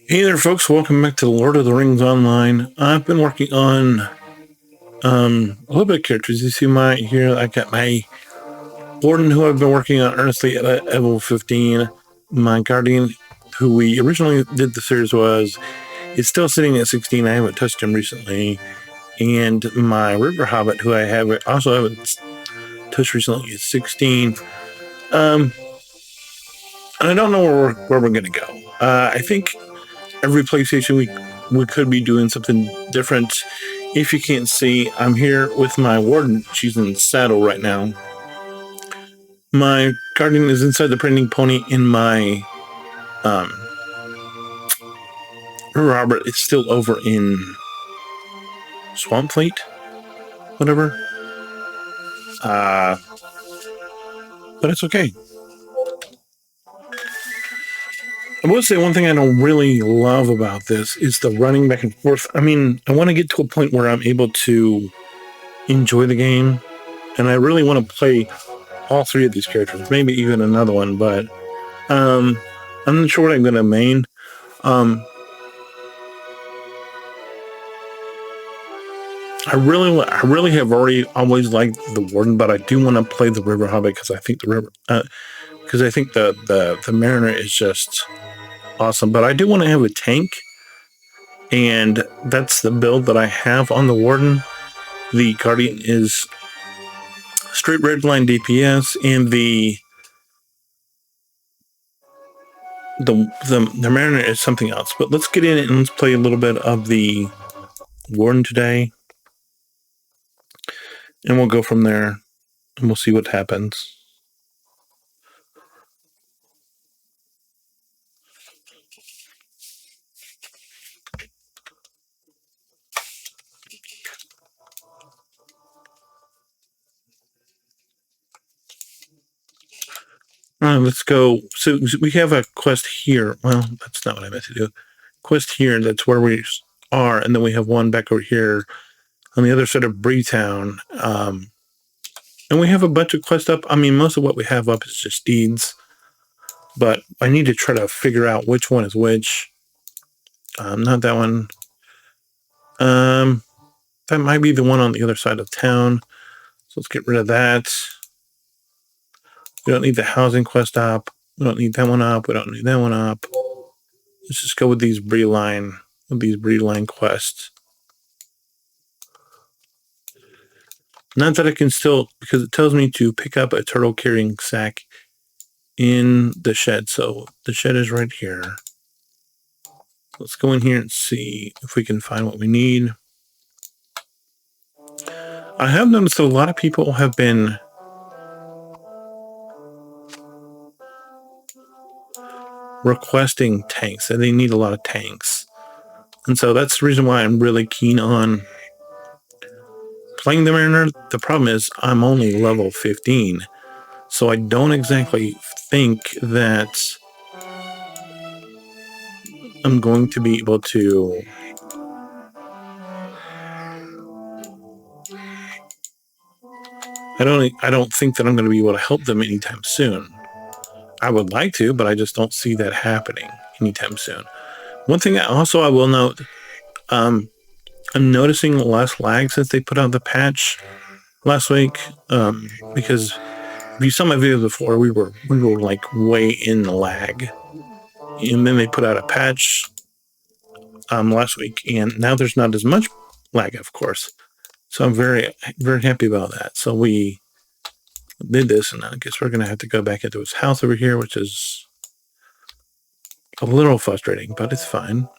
Hey there, folks. Welcome back to the Lord of the Rings Online. I've been working on a little bit of characters. You see my here. I got my Warden, who I've been working on earnestly at level 15. My Guardian, who we originally did the series is still sitting at 16. I haven't touched him recently. And my River Hobbit, who I haven't touched recently, is 16. And I don't know where we're going to go. I think every PlayStation we could be doing something different. If you can't see, I'm here with my Warden. She's in the saddle right now. My Guardian is inside the printing pony, and my Robert is still over in Swamp Fleet, whatever. But it's okay. I will say one thing I don't really love about this is the running back and forth. I mean, I want to get to a point where I'm able to enjoy the game, and I really want to play all three of these characters, maybe even another one, but I'm not sure what I'm going to main. I really have always liked the Warden, but I do want to play the River Hobbit because I think the Mariner is just awesome. But I do want to have a tank, and that's the build that I have on the Warden. The Guardian is straight red line DPS, and the Mariner is something else. But let's get in and let's play a little bit of the Warden today, and we'll go from there, and we'll see what happens. Let's go. So we have a quest here. Well, that's not what I meant to do. Quest here, that's where we are, and then we have one back over here on the other side of Breetown. And we have a bunch of quests up. I mean, most of what we have up is just deeds, but I need to try to figure out which one is which. Not that one. That might be the one on the other side of town. So let's get rid of that. We don't need the housing quest up. We don't need that one up. We don't need that one up. Let's just go with these breed line quests. Not that I can still, because it tells me to pick up a turtle carrying sack in the shed. So the shed is right here. Let's go in here and see if we can find what we need. I have noticed that a lot of people have been requesting tanks, and they need a lot of tanks. And so that's the reason why I'm really keen on playing the Mariner. The problem is I'm only level 15, so I don't exactly think that I'm going to be able to I don't think that I'm going to be able to help them anytime soon. I would like to, but I just don't see that happening anytime soon. One thing I will note, I'm noticing less lag since they put out the patch last week. Because if you saw my video before, we were like way in the lag, and then they put out a patch last week, and now there's not as much lag, of course. So I'm very happy about that. So we did this, and I guess we're going to have to go back into his house over here, which is a little frustrating, but it's fine.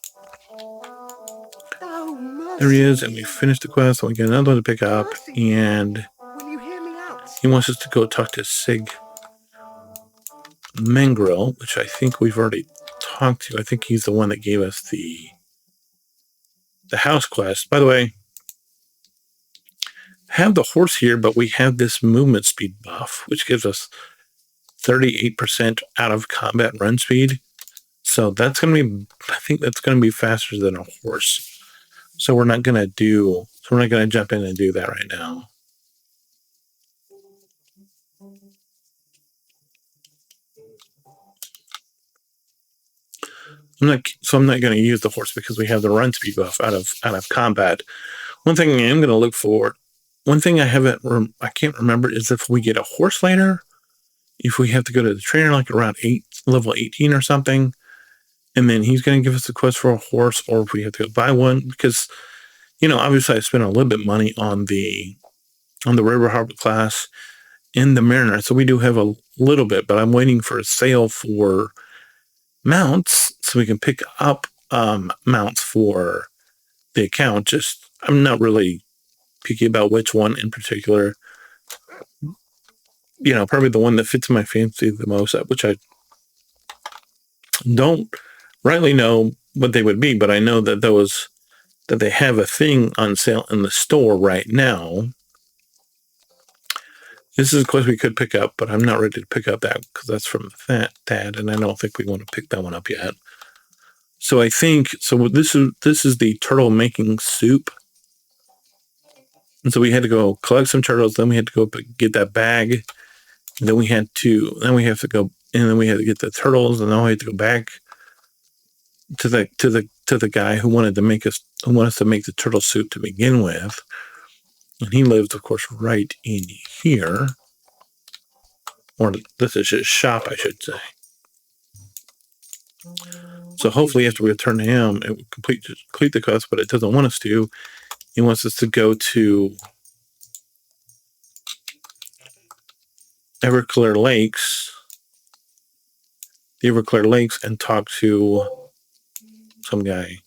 There he is, and we finished the quest, and we get another one to pick up, and he wants us to go talk to Sig Mengrel, which I think we've already talked to. I think he's the one that gave us the house quest. By the way, I have the horse here, but we have this movement speed buff, which gives us 38% out of combat run speed. So that's going to be, I think that's going to be faster than a horse. So we're not going to jump in and do that right now. I'm not going to use the horse because we have the run speed buff out of combat. One thing I am going to look for, one thing I can't remember is if we get a horse later, if we have to go to the trainer like around level 18 or something, and then he's going to give us the quest for a horse, or if we have to go buy one, because, obviously I spent a little bit of money on the River Harbor class and the Mariner, so we do have a little bit, but I'm waiting for a sale for mounts so we can pick up mounts for the account. Just, I'm not really picky about which one in particular. Probably the one that fits my fancy the most, which I don't rightly know what they would be, but I know that they have a thing on sale in the store right now. This is a quest we could pick up, but I'm not ready to pick up that because that's from Thad, and I don't think we want to pick that one up yet. So I think this is the turtle making soup. And so we had to go collect some turtles, then we had to go get that bag, and then we had to go, and then we had to get the turtles, and then we had to go back to the guy who wanted us to make the turtle soup to begin with. And he lived, of course, right in here. Or this is his shop, I should say. So hopefully after we return to him, it will complete the quest, but it doesn't want us to. It wants us to go to the Everclear Lakes, and talk to some guy.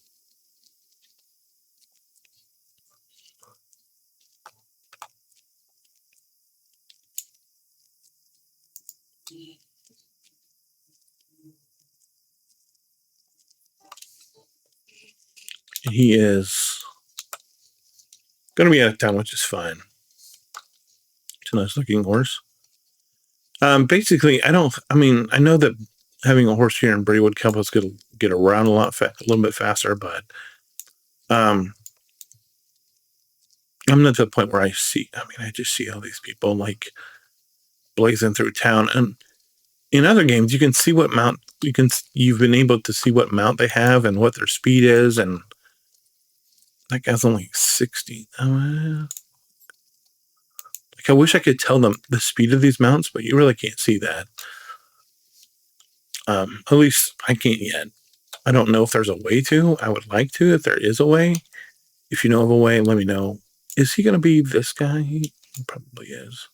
And he is going to be out of town, which is fine. It's a nice looking horse. Basically, I know that having a horse here in Bree would help us get around a little bit faster, but I'm not to the point where I just see all these people like blazing through town. And in other games, you can see what mount you've been able to see what mount they have and what their speed is, and that guy's only 60. Like, I wish I could tell them the speed of these mounts, but you really can't see that. At least I can't yet. I don't know if there's a way to. I would like to, if there is a way. If you know of a way, let me know. Is he going to be this guy? He probably is.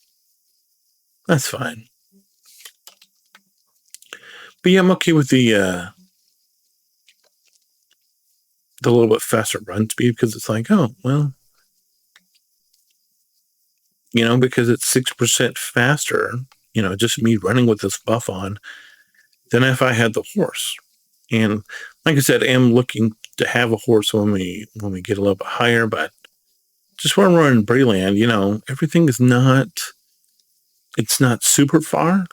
That's fine. But yeah, I'm okay with the little bit faster run speed, because it's like, oh, well, because it's 6% faster, just me running with this buff on, than if I had the horse. And like I said, I am looking to have a horse when we get a little bit higher, but just when we're in Breeland, everything is it's not super far.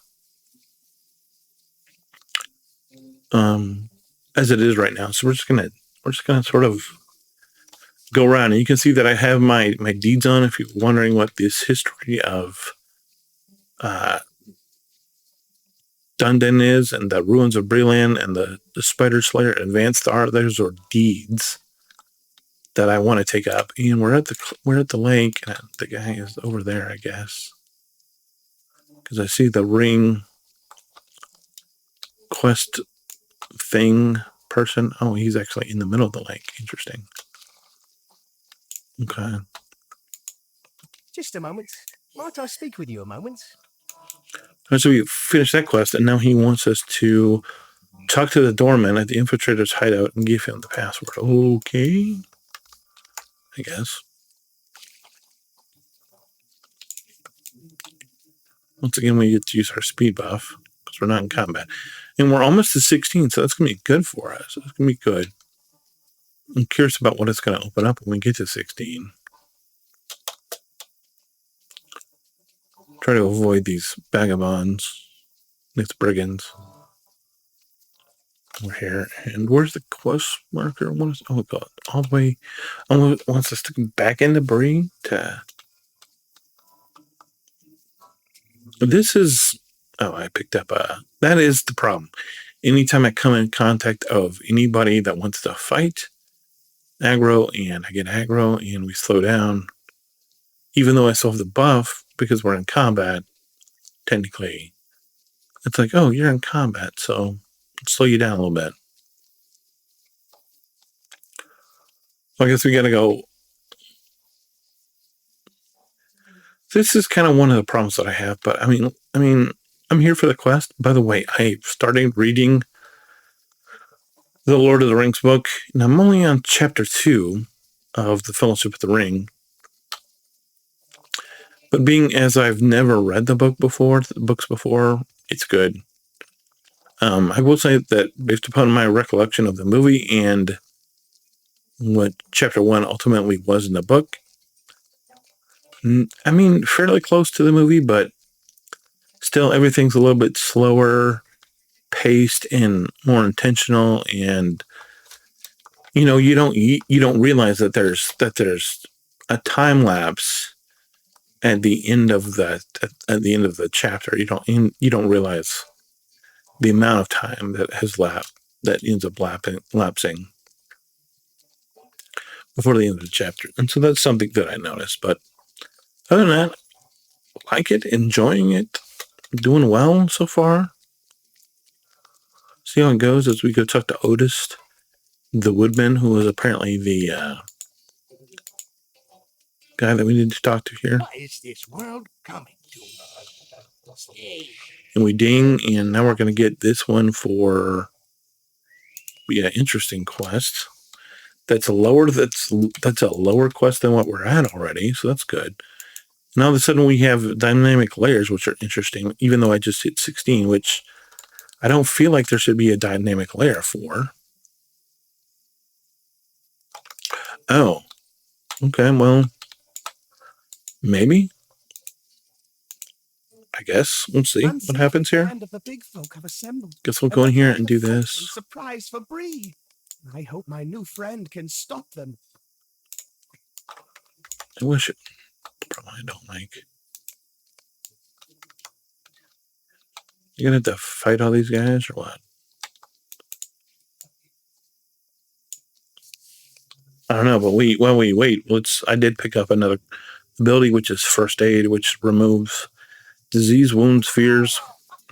As it is right now. So we're just gonna sort of go around, and you can see that I have my deeds on. If you're wondering what this history of Dundon is, and the ruins of Breeland, and the Spider Slayer Advanced are, those are deeds that I want to take up. And we're at the lake, and the guy is over there, I guess, because I see the ring quest thing person. Oh, he's actually in the middle of the lake. Interesting. Okay. Just a moment. Might I speak with you a moment? So we finished that quest, and now he wants us to talk to the doorman at the infiltrator's hideout and give him the password. Okay. I guess. Once again, we get to use our speed buff because we're not in combat. And we're almost to 16, so that's going to be good for us. It's going to be good. I'm curious about what it's going to open up when we get to 16. Try to avoid these vagabonds, these brigands. We're here. And where's the quest marker? Oh, God. All the way. Wants us to come back into Bree to... This is... Oh, I picked up that is the problem. anytime I come in contact of anybody that wants to fight aggro, and I get aggro and we slow down, even though I still have the buff because we're in combat, technically, it's like, oh, you're in combat, so let's slow you down a little bit. So I guess we gotta go. This is kind of one of the problems that I have, but I mean, I'm here for the quest. By the way, I started reading the Lord of the Rings book, and I'm only on chapter 2 of the Fellowship of the Ring. But being as I've never read the books before, it's good. I will say that based upon my recollection of the movie and what chapter 1 ultimately was in the book, I mean, fairly close to the movie, but still everything's a little bit slower paced and more intentional, and you don't realize that there's a time lapse at the end of the chapter. You don't realize the amount of time that has lapsed, that ends up lapsing before the end of the chapter. And so that's something that I noticed. But other than that, like it, enjoying it, doing well so far. See how it goes as we go talk to Otis, the woodman, who was apparently the guy that we need to talk to here. What is this world coming to? And we ding, and now we're going to get this one for interesting quest. That's a lower quest than what we're at already, so that's good. And all of a sudden we have dynamic layers, which are interesting, even though I just hit 16, which I don't feel like there should be a dynamic layer for. Oh, okay, well, maybe. I guess we'll see what happens here. Guess we'll go in here and do this. Surprise for Bree. I hope my new friend can stop them. I wish it. Probably don't like. You gonna have to fight all these guys or what? I don't know, but wait. I did pick up another ability, which is first aid, which removes disease, wounds, fears.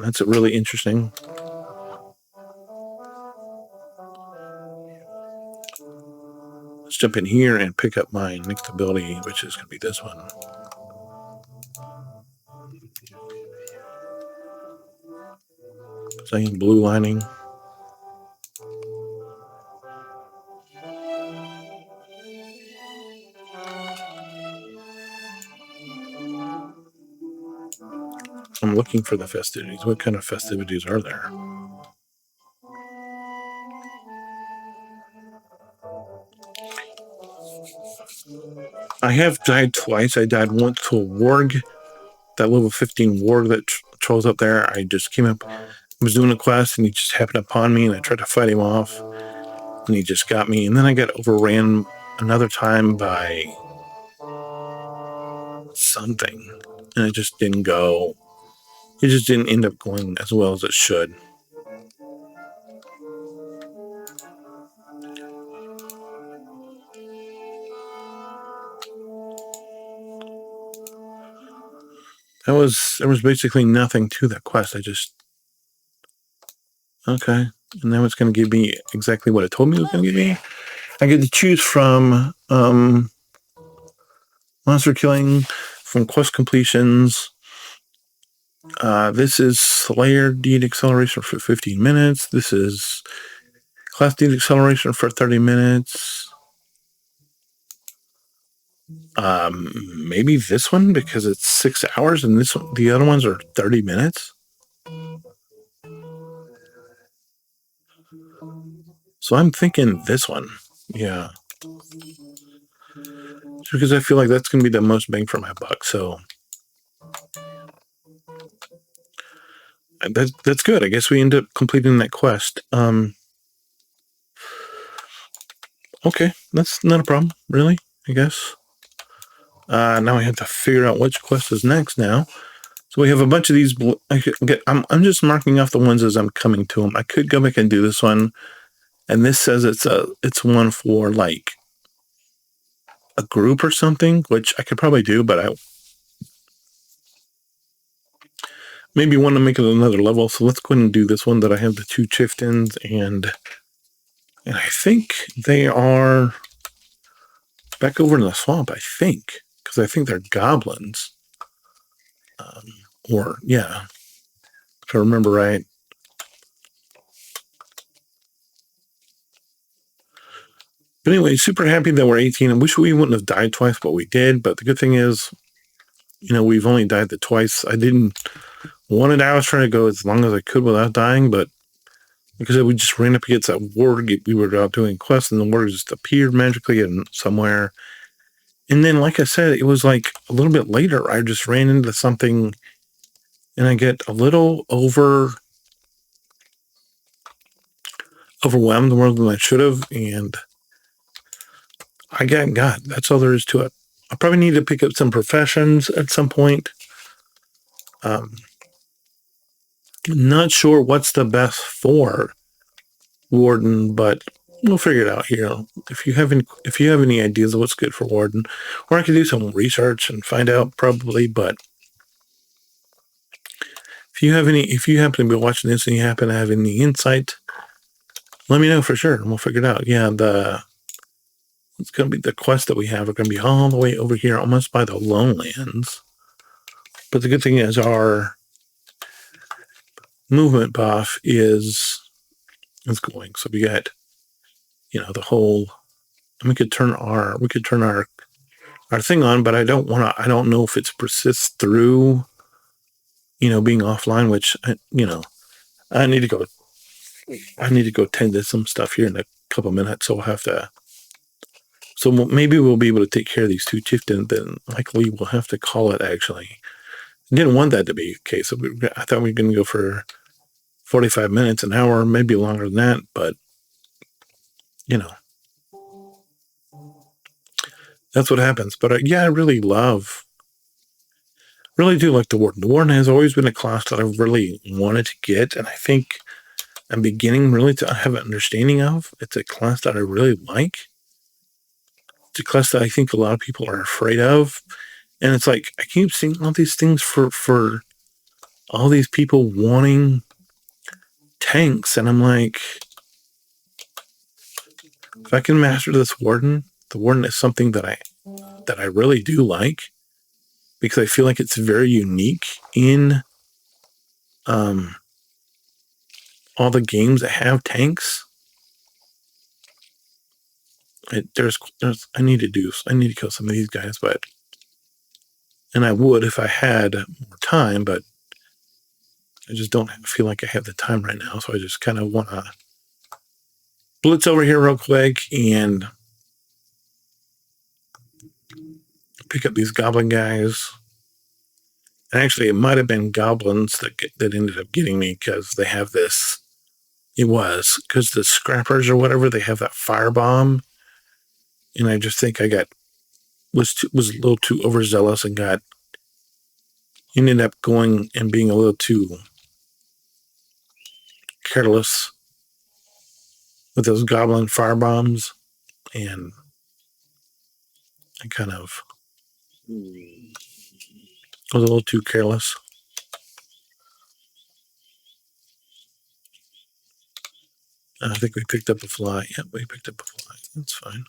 That's really interesting. Let's jump in here and pick up my next ability, which is going to be this one. Saying blue lining. I'm looking for the festivities. What kind of festivities are there? I have died twice. I died once to a warg, that level 15 warg that trolls up there. I just came up, was doing a quest, and he just happened upon me, and I tried to fight him off, and he just got me. And then I got overran another time by something, and it just didn't go. It just didn't end up going as well as it should. There was basically nothing to that quest. Okay. And now it's going to give me exactly what it told me it was going to give me. I get to choose from monster killing, from quest completions. This is Slayer deed acceleration for 15 minutes. This is class deed acceleration for 30 minutes. Maybe this one because it's 6 hours, and the other ones are 30 minutes. So I'm thinking this one. Yeah. Just because I feel like that's going to be the most bang for my buck. So that's good. I guess we end up completing that quest. Okay, that's not a problem, really, I guess. Now I have to figure out which quest is next now. So we have a bunch of these. I'm just marking off the ones as I'm coming to them. I could go back and do this one, and this says it's one for like a group or something, which I could probably do, but I maybe want to make it another level. So let's go ahead and do this one that I have the 2 chieftains, and I think they are back over in the swamp. I think because I think they're goblins, or yeah, if I remember right. But anyway, super happy that we're 18. I wish we wouldn't have died twice, but we did. But the good thing is, we've only died the twice. I didn't want to die. I was trying to go as long as I could without dying, but because we just ran up against that ward. We were out doing quests, and the ward just appeared magically in somewhere. And then, like I said, it was like a little bit later, I just ran into something, and I get a little overwhelmed more than I should have, and I got. That's all there is to it. I probably need to pick up some professions at some point. Not sure what's the best for Warden, but we'll figure it out here. If you have any ideas of what's good for Warden, or I could do some research and find out probably. But if you happen to be watching this and you happen to have any insight, let me know for sure, and we'll figure it out. Yeah, it's going to be the quests that we have are going to be all the way over here, almost by the Lowlands. But the good thing is our movement buff is going. So we got, the whole. And we could turn our thing on, but I don't know if it persists through, being offline. Which I need to go tend to some stuff here in a couple minutes. So we'll have to. So maybe we'll be able to take care of these 2 chieftains. Then likely we'll have to call it. Actually, I didn't want that to be the case. So I thought we were going to go for 45 minutes, an hour, maybe longer than that. But that's what happens. But yeah, I really do like the Warden. The Warden has always been a class that I've really wanted to get, and I think I'm beginning really to have an understanding of. It's a class that I really like. It's a class that I think a lot of people are afraid of. And it's like, I keep seeing all these things for all these people wanting tanks. And I'm like, if I can master this Warden, the Warden is something that I really do like, because I feel like it's very unique in all the games that have tanks. I need to kill some of these guys, and I would if I had more time, but I just don't feel like I have the time right now. So I just kind of want to blitz over here real quick and pick up these goblin guys. And actually, it might have been goblins that ended up getting me, because they have this. It was because the scrappers or whatever, they have that firebomb, and I just think I was a little too overzealous and ended up going and being a little too careless with those goblin firebombs, and I kind of was a little too careless. I think we picked up a fly. Yep, we picked up a fly. That's fine.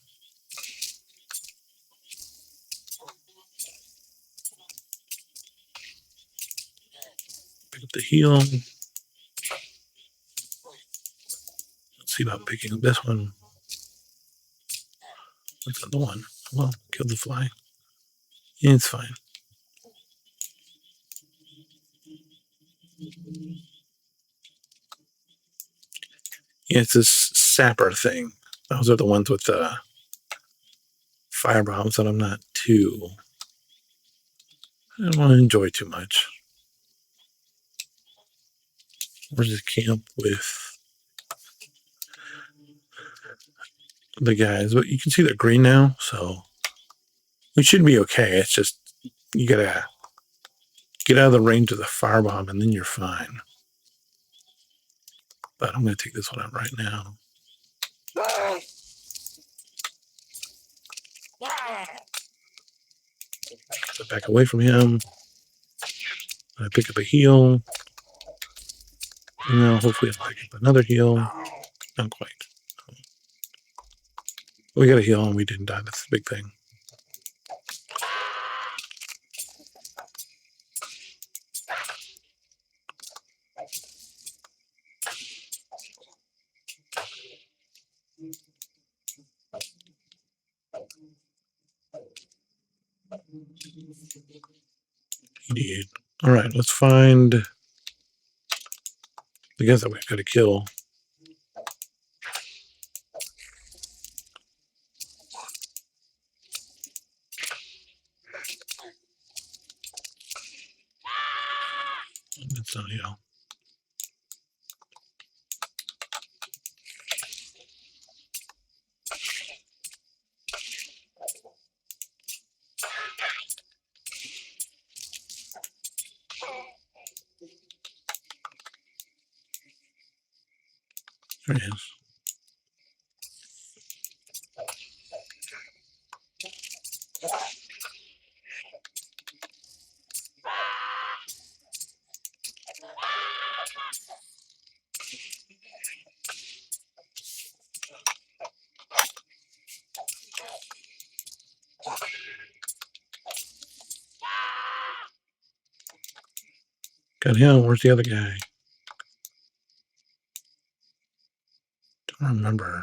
Pick up the heal. Let's see about picking up this one. That's not the one. Well, kill the fly. Yeah, it's fine. Yeah, it's this sapper thing. Those are the ones with the firebombs that I'm not too. I don't want to enjoy too much. We're just camp with the guys, but you can see they're green now, so we should be okay. It's just you gotta get out of the range of the firebomb, and then you're fine. But I'm going to take this one out right now. So back away from him. I pick up a heal. Now, hopefully, I'll pick up another heal. Not quite. We got a heal and we didn't die. That's the big thing. Indeed. All right, let's find the guys that we've got to kill. That's not, you know. There he is. Got him. Where's the other guy? Don't remember.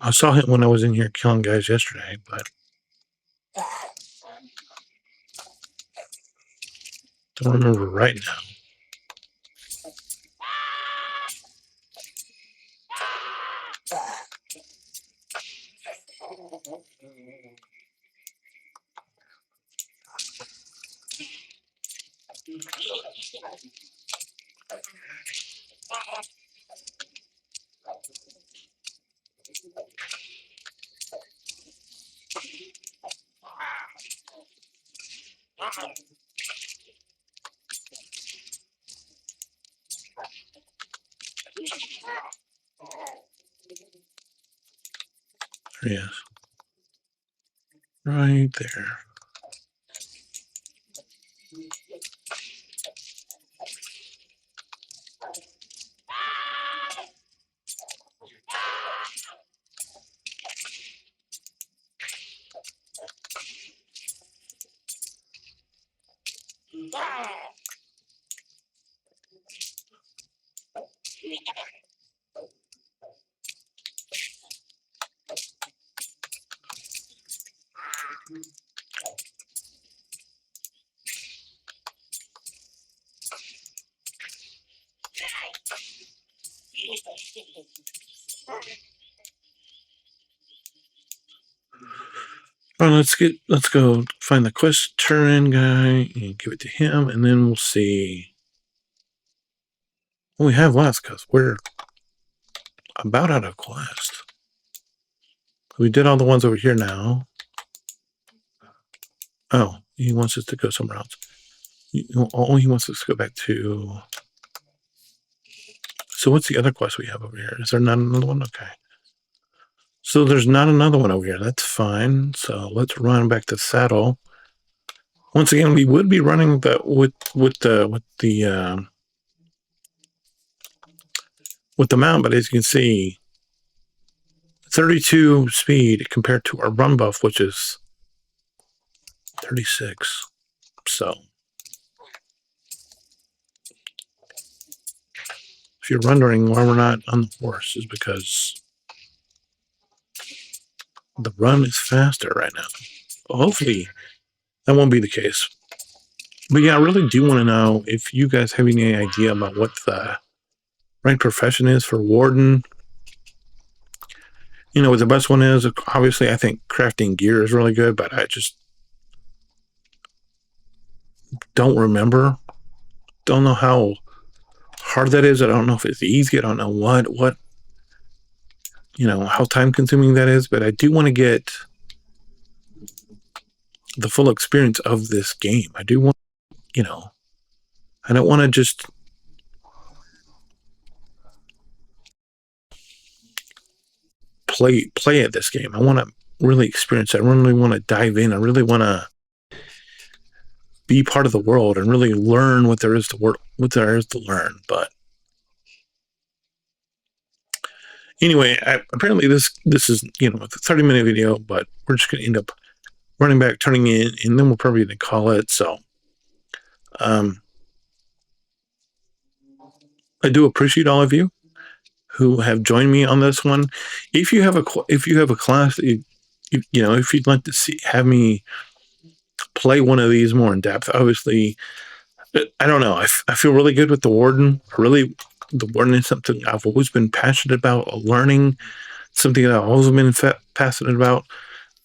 I saw him when I was in here killing guys yesterday, but don't remember right now. There he is. Right there. All right, let's go find the quest turn guy and give it to him, and then we'll see what we have left, because we're about out of quest. We did all the ones over here now. Oh, he wants us to go somewhere else. He wants us to go back to... So what's the other quest we have over here? Is there not another one? Okay. So there's not another one over here. That's fine. So let's run back to Saddle. Once again, we would be running with the mount, but as you can see, 32 speed compared to our run buff, which is 36. So if you're wondering why we're not on the horse, is because the run is faster right now. Hopefully that won't be the case. But yeah, I really do want to know if you guys have any idea about what the right profession is for Warden. You know what the best one is? Obviously, I think crafting gear is really good, but I just don't remember. Don't know how hard that is. I don't know if it's easy. I don't know what how time consuming that is, but I do want to get the full experience of this game. I do want, I don't want to just play at this game. I want to really experience it. I really want to dive in. I really want to be part of the world and really learn what there is to learn. But anyway, apparently this is a 30-minute video, but we're just going to end up running back, turning in, and then we're probably going to call it. So I do appreciate all of you who have joined me on this one. If you have a class that if you'd like to have me play one of these more in depth, obviously, I don't know. I feel really good with the Warden. The Warden is something I've always been passionate about, learning, something that I've always been passionate about.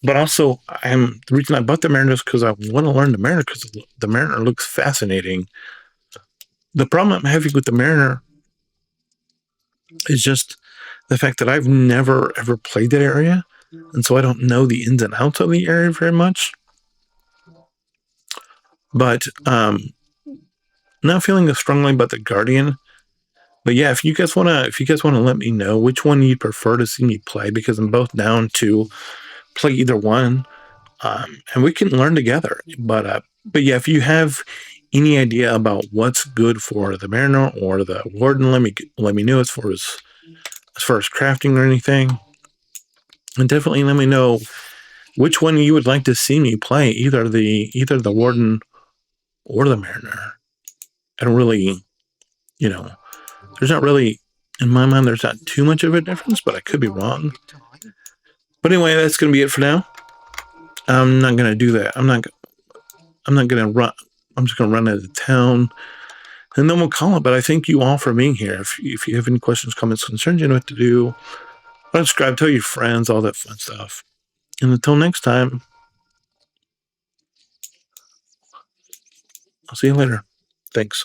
But also, the reason I bought the Mariner is because I want to learn the Mariner, because the Mariner looks fascinating. The problem I'm having with the Mariner is just the fact that I've never ever played that area, and so I don't know the ins and outs of the area very much. But not feeling as strongly about the Guardian. But yeah, if you guys wanna let me know which one you'd prefer to see me play, because I'm both down to play either one, and we can learn together. But yeah, if you have any idea about what's good for the Mariner or the Warden, let me know as far as crafting or anything, and definitely let me know which one you would like to see me play, either the Warden or the Mariner. I don't really, there's not really, in my mind, there's not too much of a difference, but I could be wrong. But anyway, that's going to be it for now. I'm not going to do that. I'm not going to run. I'm just going to run out of town, and then we'll call it. But I thank you all for being here. If you have any questions, comments, concerns, you know what to do. Subscribe, tell your friends, all that fun stuff. And until next time, I'll see you later. Thanks.